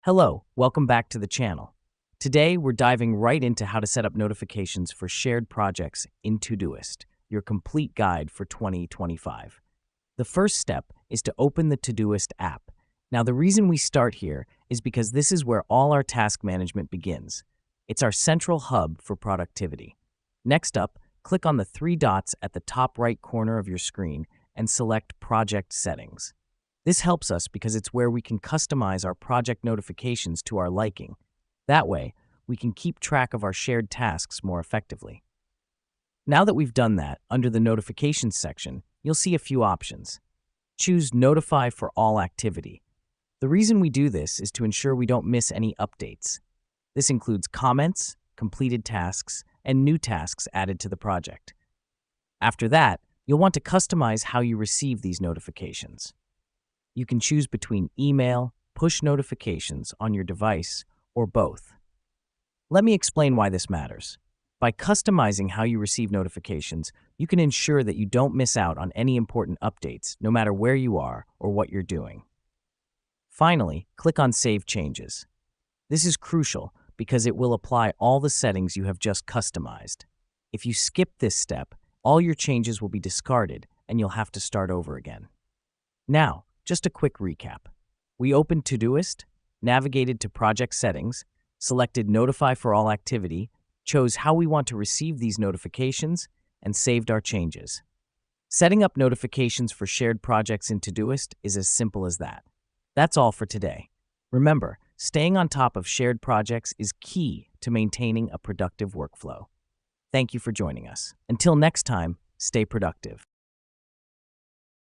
Hello, welcome back to the channel. Today, we're diving right into how to set up notifications for shared projects in TODOIST, your complete guide for 2025. The first step is to open the TODOIST app. Now, the reason we start here is because this is where all our task management begins. It's our central hub for productivity. Next up, click on the three dots at the top right corner of your screen and select Project Settings. This helps us because it's where we can customize our project notifications to our liking. That way, we can keep track of our shared tasks more effectively. Now that we've done that, under the Notifications section, you'll see a few options. Choose Notify for all activity. The reason we do this is to ensure we don't miss any updates. This includes comments, completed tasks, and new tasks added to the project. After that, you'll want to customize how you receive these notifications. You can choose between email, push notifications on your device, or both. Let me explain why this matters. By customizing how you receive notifications, you can ensure that you don't miss out on any important updates, no matter where you are or what you're doing. Finally, click on Save Changes. This is crucial because it will apply all the settings you have just customized. If you skip this step, all your changes will be discarded and you'll have to start over again. Now, just a quick recap. We opened TODOIST, navigated to Project Settings, selected Notify for all activity, chose how we want to receive these notifications, and saved our changes. Setting up notifications for shared projects in TODOIST is as simple as that. That's all for today. Remember, staying on top of shared projects is key to maintaining a productive workflow. Thank you for joining us. Until next time, stay productive.